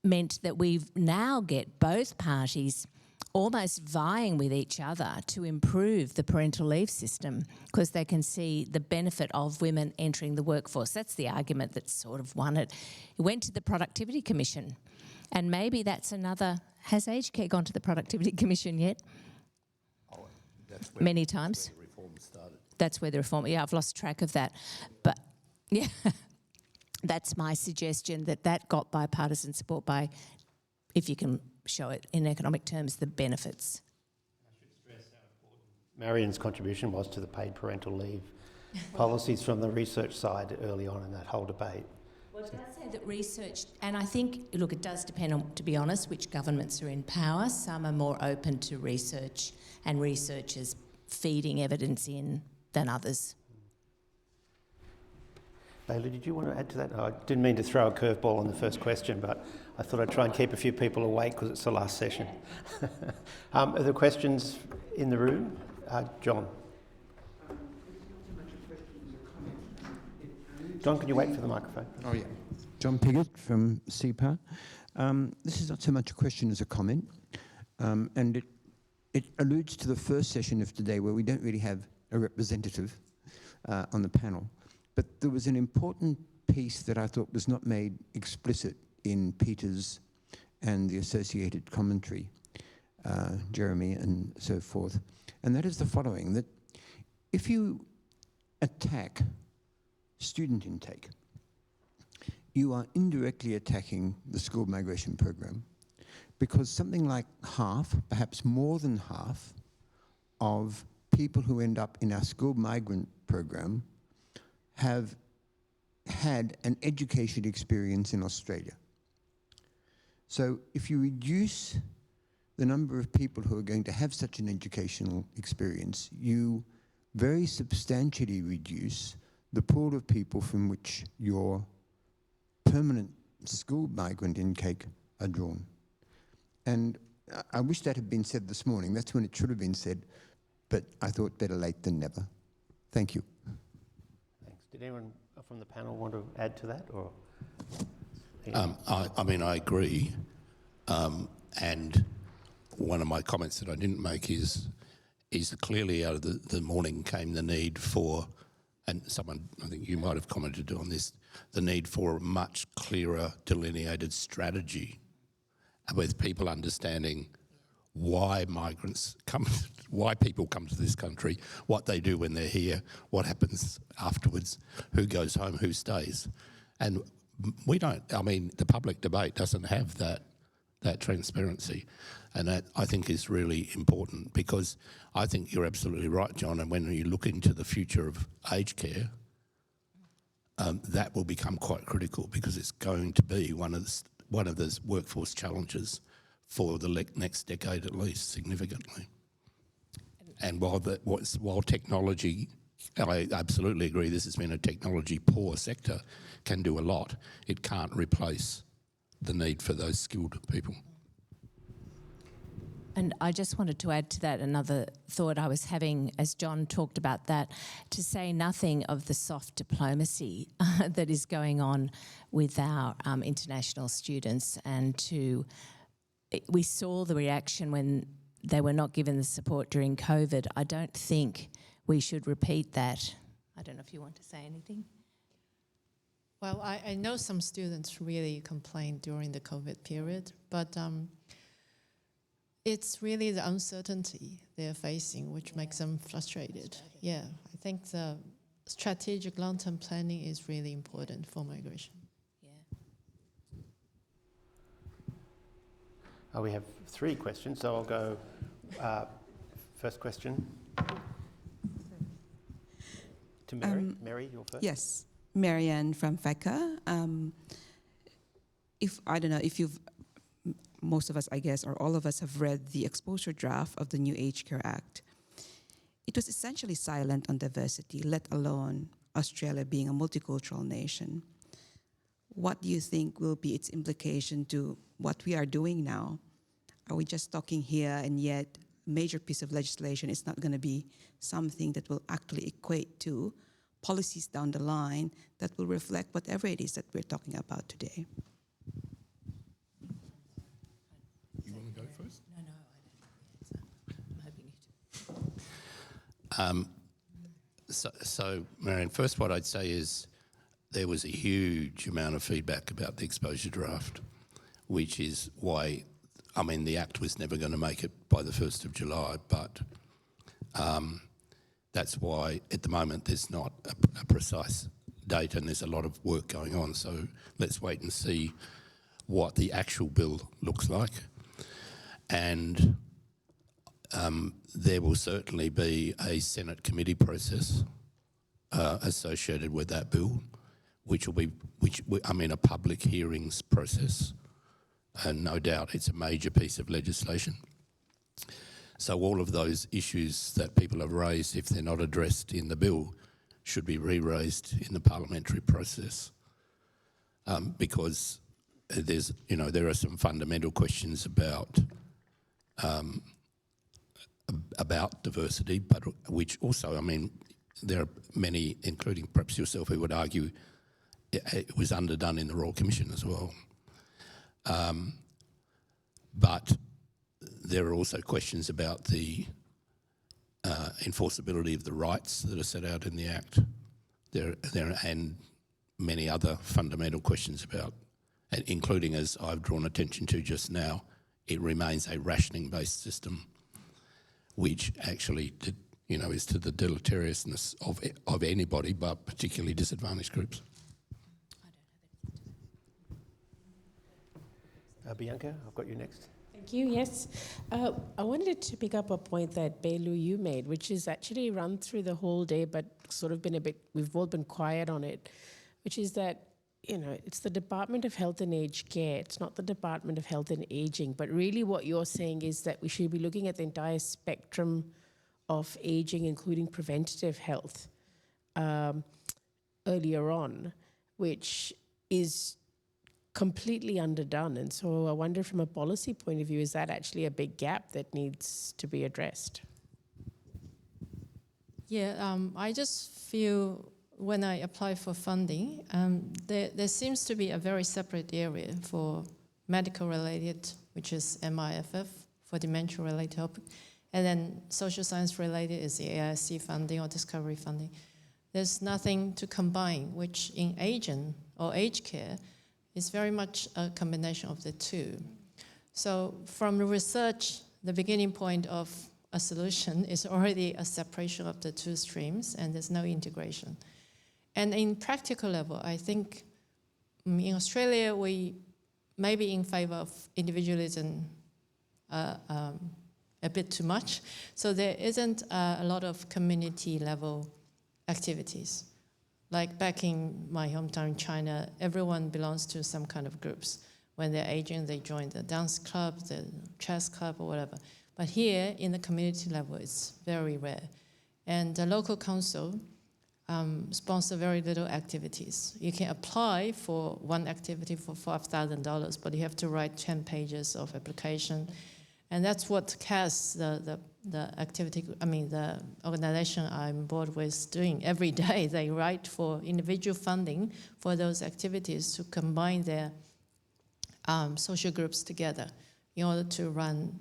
meant that we now get both parties almost vying with each other to improve the parental leave system because they can see the benefit of women entering the workforce. That's the argument that sort of won it. It went to the Productivity Commission, and maybe that's another... Has aged care gone to the Productivity Commission yet? Many times. Where the reform started. That's where the reform... Yeah, I've lost track of that. But, yeah, that's my suggestion, that got bipartisan support by, if you can show it in economic terms, the benefits. I should stress how important Marian's contribution was to the paid parental leave policies from the research side early on in that whole debate. Well, it does say that research, and I think, look, it does depend on, to be honest, which governments are in power. Some are more open to research and researchers feeding evidence in than others. Bailey, did you want to add to that? I didn't mean to throw a curveball on the first question, but I thought I'd try and keep a few people awake because it's the last session. Are there questions in the room? John. John, can you wait for the microphone? Oh, yeah. John Piggott from CEPAR. This is not so much a question as a comment, and it alludes to the first session of today where we don't really have a representative on the panel. But there was an important piece that I thought was not made explicit in Peter's and the associated commentary, Jeremy and so forth, and that is the following, that if you attack student intake, you are indirectly attacking the school migration program, because something like half, perhaps more than half, of people who end up in our school migrant program have had an education experience in Australia. So if you reduce the number of people who are going to have such an educational experience, you very substantially reduce the pool of people from which your permanent school migrant intake are drawn. And I wish that had been said this morning. That's when it should have been said, but I thought better late than never. Thank you. Thanks. Did anyone from the panel want to add to that? Or I mean, I agree. And one of my comments that I didn't make is clearly out of the morning came the need for, and someone, I think you might have commented on this, the need for a much clearer delineated strategy with people understanding why migrants come, why people come to this country, what they do when they're here, what happens afterwards, who goes home, who stays. And we don't, I mean, the public debate doesn't have that transparency. And that, I think, is really important, because I think you're absolutely right, John, and when you look into the future of aged care, that will become quite critical, because it's going to be one of the workforce challenges for the next decade at least, significantly. And while technology, I absolutely agree, this has been a technology poor sector, can do a lot, it can't replace the need for those skilled people. And I just wanted to add to that another thought I was having as John talked about that, to say nothing of the soft diplomacy that is going on with our international students, and we saw the reaction when they were not given the support during COVID. I don't think we should repeat that. I don't know if you want to say anything. Well, I know some students really complained during the COVID period, but it's really the uncertainty they're facing which makes them frustrated. Yeah, I think the strategic long-term planning is really important for migration. yeah. We have 3 questions, so I'll go first question to Mary. Mary, you're first. Yes, Marian from FECA. I don't know if you've, most of us, I guess, or all of us have read the exposure draft of the new Aged Care Act. It was essentially silent on diversity, let alone Australia being a multicultural nation. What do you think will be its implication to what we are doing now? Are we just talking here, and yet a major piece of legislation is not going to be something that will actually equate to policies down the line that will reflect whatever it is that we're talking about today? You want to go first? No, I don't know. I'm hoping you to. So, Marian, first what I'd say is there was a huge amount of feedback about the exposure draft, which is why, I mean, the Act was never going to make it by the 1st of July, but that's why at the moment there's not a precise date, and there's a lot of work going on. So let's wait and see what the actual bill looks like. And there will certainly be a Senate committee process associated with that bill, which will be, a public hearings process. And no doubt it's a major piece of legislation. So all of those issues that people have raised, if they're not addressed in the bill, should be re-raised in the parliamentary process. Because there are some fundamental questions about diversity, but which also, there are many, including perhaps yourself, who would argue it was underdone in the Royal Commission as well. But there are also questions about the enforceability of the rights that are set out in the Act. There and many other fundamental questions about, including, as I've drawn attention to just now, it remains a rationing-based system, which actually, is to the deleteriousness of anybody, but particularly disadvantaged groups. Bianca, I've got you next. Thank you, yes. I wanted to pick up a point that Belu, you made, which is actually run through the whole day, but sort of we've all been quiet on it, which is that, it's the Department of Health and Aged Care. It's not the Department of Health and Aging, but really what you're saying is that we should be looking at the entire spectrum of aging, including preventative health, earlier on, which is completely underdone. And so I wonder, from a policy point of view, is that actually a big gap that needs to be addressed? Yeah, I just feel when I apply for funding, there seems to be a very separate area for medical-related, which is MIFF, for dementia-related topic, and then social science-related is the AIC funding or discovery funding. There's nothing to combine, which in aging or aged care is very much a combination of the two. So from the research, the beginning point of a solution is already a separation of the two streams, and there's no integration. And in practical level, I think in Australia, we may be in favor of individualism a bit too much. So there isn't a lot of community level activities. Like back in my hometown, China, everyone belongs to some kind of groups. When they're aging, they join the dance club, the chess club, or whatever. But here, in the community level, it's very rare. And the local council sponsor very little activities. You can apply for one activity for $5,000, but you have to write 10 pages of application. And that's what CAS, the activity, the organization I'm board with, doing every day. They write for individual funding for those activities to combine their social groups together in order to run,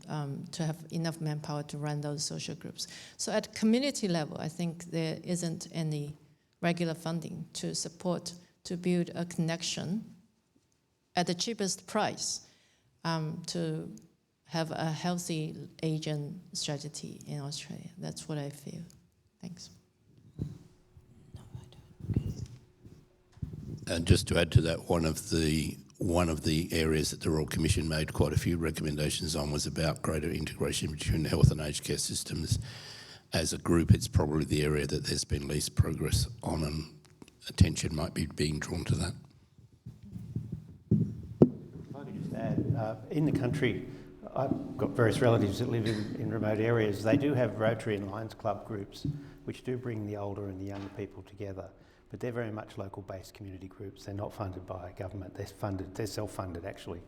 to have enough manpower to run those social groups. So at community level, I think there isn't any regular funding to support, to build a connection at the cheapest price to have a healthy aging strategy in Australia. That's what I feel. Thanks. And just to add to that, one of the areas that the Royal Commission made quite a few recommendations on was about greater integration between health and aged care systems. As a group, it's probably the area that there's been least progress on, and attention might be being drawn to that. If I could just add, in the country, I've got various relatives that live in remote areas. They do have Rotary and Lions Club groups, which do bring the older and the younger people together. But they're very much local-based community groups. They're not funded by government. They're self-funded actually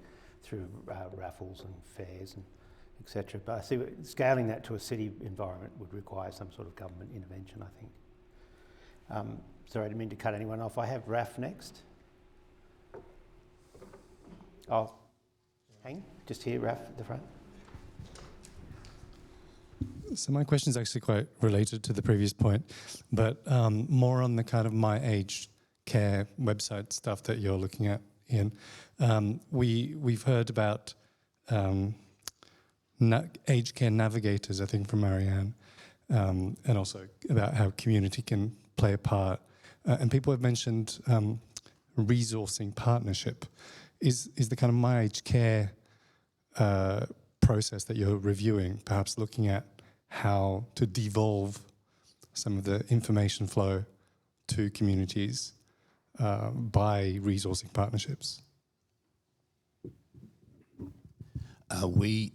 through raffles and fairs and etc. But I see scaling that to a city environment would require some sort of government intervention, I think. Sorry, I didn't mean to cut anyone off. I have Raf next. Oh, hang, just here, Raf at the front. So my question is actually quite related to the previous point, but more on the kind of My Aged Care website stuff that you're looking at, Ian. We've heard about aged care navigators, I think, from Marian, and also about how community can play a part. And people have mentioned resourcing partnership. Is the kind of My Aged Care process that you're reviewing perhaps looking at how to devolve some of the information flow to communities by resourcing partnerships? We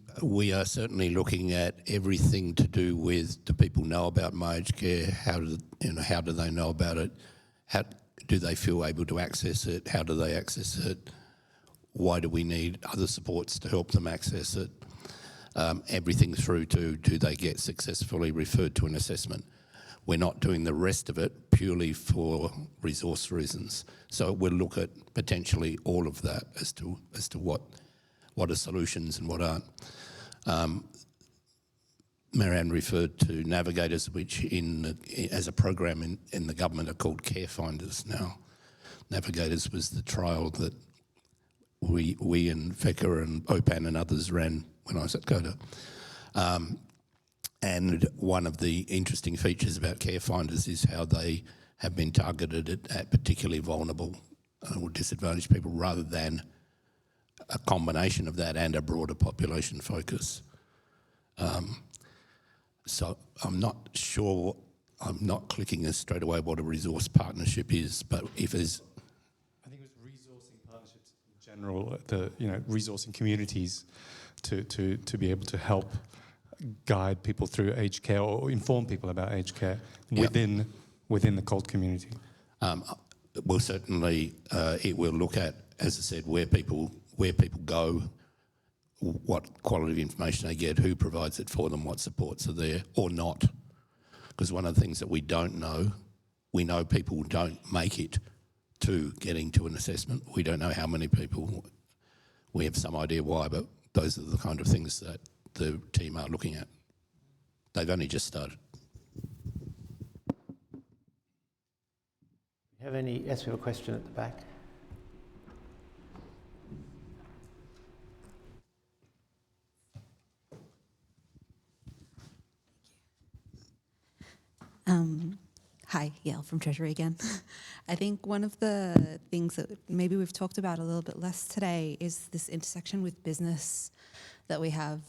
are certainly looking at everything to do with, do people know about My Aged Care? How do they know about it? How do they feel able to access it? How do they access it? Why do we need other supports to help them access it? Everything through to, do they get successfully referred to an assessment? We're not doing the rest of it, purely for resource reasons. So we'll look at potentially all of that as to what are solutions and what aren't. Marian referred to navigators, which as a program in the government are called care finders now. Navigators was the trial that we and Feka and OPAN and others ran when I was at CODA. And one of the interesting features about care finders is how they have been targeted at particularly vulnerable or disadvantaged people rather than a combination of that and a broader population focus. So I'm not sure, I'm not clicking straight away what a resource partnership is, but if there's... I think it was resourcing partnerships in general, resourcing communities to be able to help guide people through aged care or inform people about aged care within the CALD community. Well, certainly it will look at, as I said, where people go, what quality of information they get, who provides it for them, what supports are there or not. Because one of the things that we don't know, we know people don't make it to getting to an assessment. We don't know how many people. We have some idea why, but those are the kind of things that the team are looking at. They've only just started. Yes, we have a question at the back. Hi, Yael from Treasury again. I think one of the things that maybe we've talked about a little bit less today is this intersection with business that we have.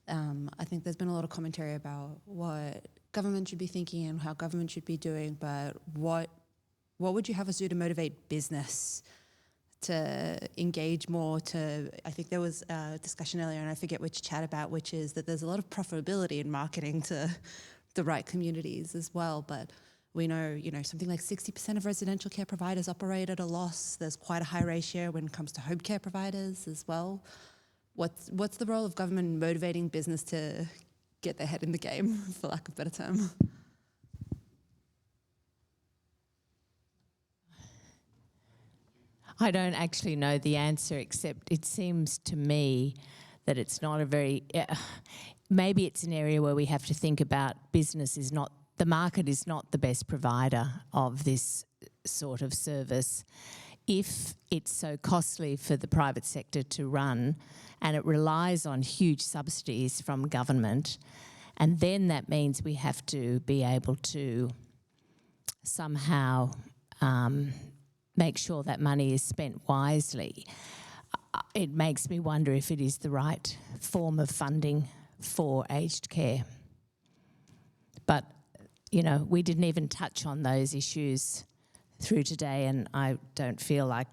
I think there's been a lot of commentary about what government should be thinking and how government should be doing, but what would you have us do to motivate business to engage more? I think there was a discussion earlier, and I forget which chat about, which is that there's a lot of profitability in marketing to the right communities as well, but we know, something like 60% of residential care providers operate at a loss. There's quite a high ratio when it comes to home care providers as well. What's the role of government in motivating business to get their head in the game, for lack of a better term? I don't actually know the answer, except it seems to me that it's not a very... maybe it's an area where we have to think about the market is not the best provider of this sort of service. If it's so costly for the private sector to run and it relies on huge subsidies from government, and then that means we have to be able to somehow make sure that money is spent wisely, it makes me wonder if it is the right form of funding for aged care. But, we didn't even touch on those issues through today, and I don't feel like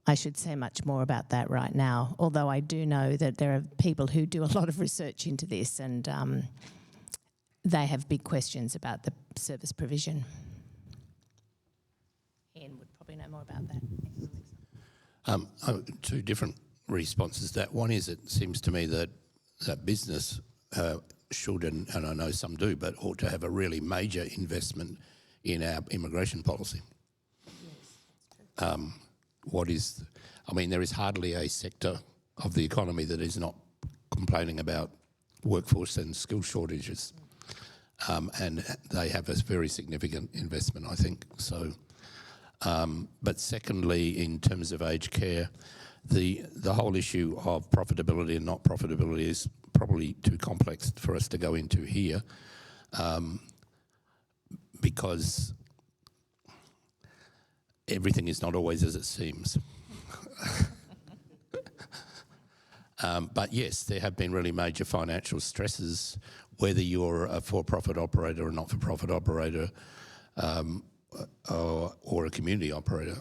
I should say much more about that right now, although I do know that there are people who do a lot of research into this, and they have big questions about the service provision. Ian would probably know more about that. Two different responses to that. One is, it seems to me that business should, and I know some do, but ought to have a really major investment in our immigration policy. Yes, there is hardly a sector of the economy that is not complaining about workforce and skill shortages, and they have a very significant investment, I think. So, but secondly, in terms of aged care, the whole issue of profitability and not profitability is probably too complex for us to go into here, because everything is not always as it seems. But yes, there have been really major financial stresses, whether you're a for-profit operator or a not-for-profit operator, or a community operator.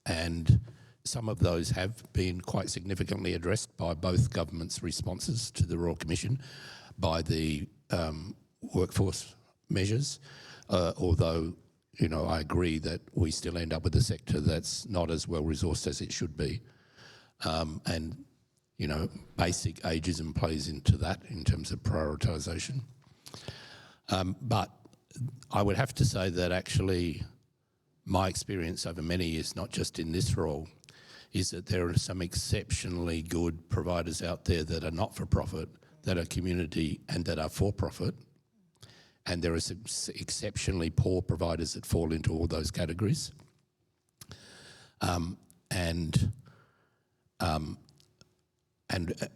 And some of those have been quite significantly addressed by both governments' responses to the Royal Commission, by the workforce measures, although, I agree that we still end up with a sector that's not as well resourced as it should be. And, basic ageism plays into that in terms of prioritisation. But I would have to say that actually my experience over many years, not just in this role, is that there are some exceptionally good providers out there that are not-for-profit, that are community and that are for-profit, and there are some exceptionally poor providers that fall into all those categories. And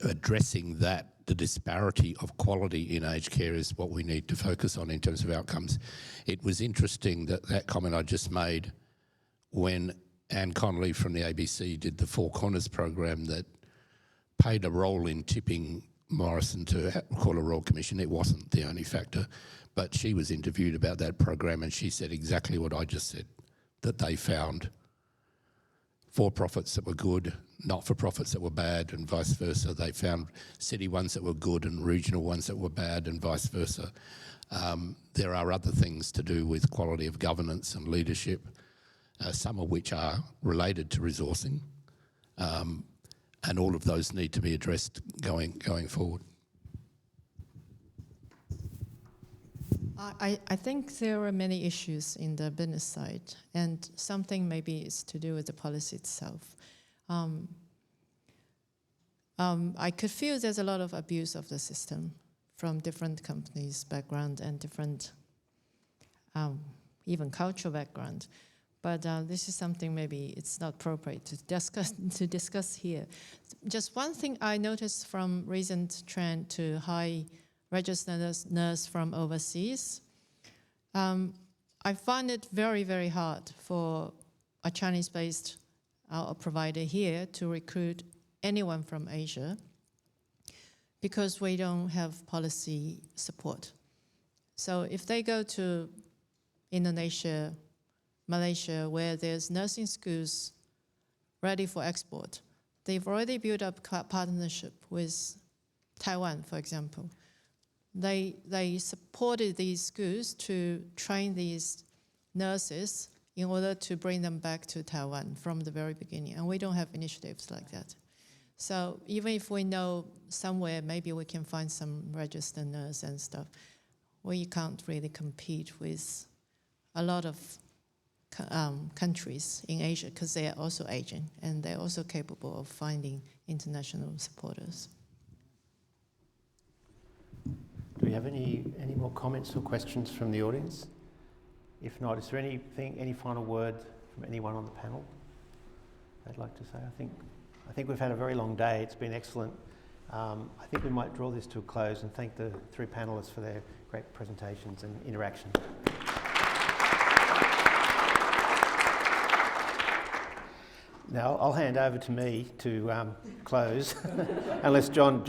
addressing that, the disparity of quality in aged care is what we need to focus on in terms of outcomes. It was interesting that comment I just made when Anne Connolly from the ABC did the Four Corners program that played a role in tipping Morrison to call a Royal Commission. It wasn't the only factor, but she was interviewed about that program and she said exactly what I just said, that they found for-profits that were good, not-for-profits that were bad, and vice versa. They found city ones that were good and regional ones that were bad, and vice versa. There are other things to do with quality of governance and leadership, some of which are related to resourcing, and all of those need to be addressed going forward. I think there are many issues in the business side, and something maybe is to do with the policy itself. I could feel there's a lot of abuse of the system from different companies' background and different, even cultural background. But this is something maybe it's not appropriate to discuss here. Just one thing I noticed from recent trend to high registered nurse from overseas, I find it very, very hard for a Chinese-based provider here to recruit anyone from Asia because we don't have policy support. So if they go to Indonesia, Malaysia, where there's nursing schools ready for export, they've already built up partnership with Taiwan, for example. They supported these schools to train these nurses in order to bring them back to Taiwan from the very beginning. And we don't have initiatives like that. So even if we know somewhere maybe we can find some registered nurse and stuff, we can't really compete with a lot of countries in Asia because they are also Asian and they're also capable of finding international supporters. Do we have any more comments or questions from the audience? If not, is there any final word from anyone on the panel they'd like to say? I think we've had a very long day. It's been excellent. I think we might draw this to a close and thank the three panellists for their great presentations and interaction. Now I'll hand over to me to close, unless John.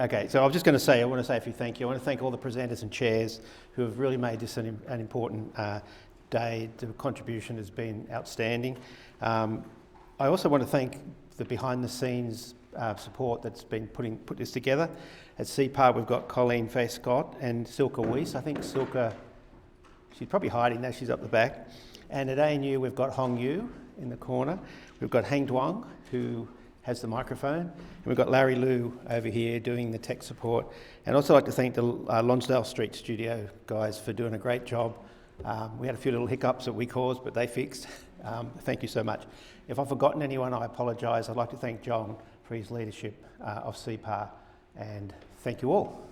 Okay, so I was just going to say, I want to say a few thank you. I want to thank all the presenters and chairs who have really made this an important day. The contribution has been outstanding. I also want to thank the behind-the-scenes support that's been put this together. At CEPAR, we've got Colleen Fay-Scott and Silke Weiss. I think Silke, she's probably hiding now, she's up the back. And at ANU, we've got Hong Yu in the corner. We've got Heng Duong, who has the microphone. And we've got Larry Liu over here doing the tech support. And I'd also like to thank the Lonsdale Street studio guys for doing a great job. We had a few little hiccups that we caused, but they fixed. Thank you so much. If I've forgotten anyone, I apologise. I'd like to thank John for his leadership of CEPAR, and thank you all.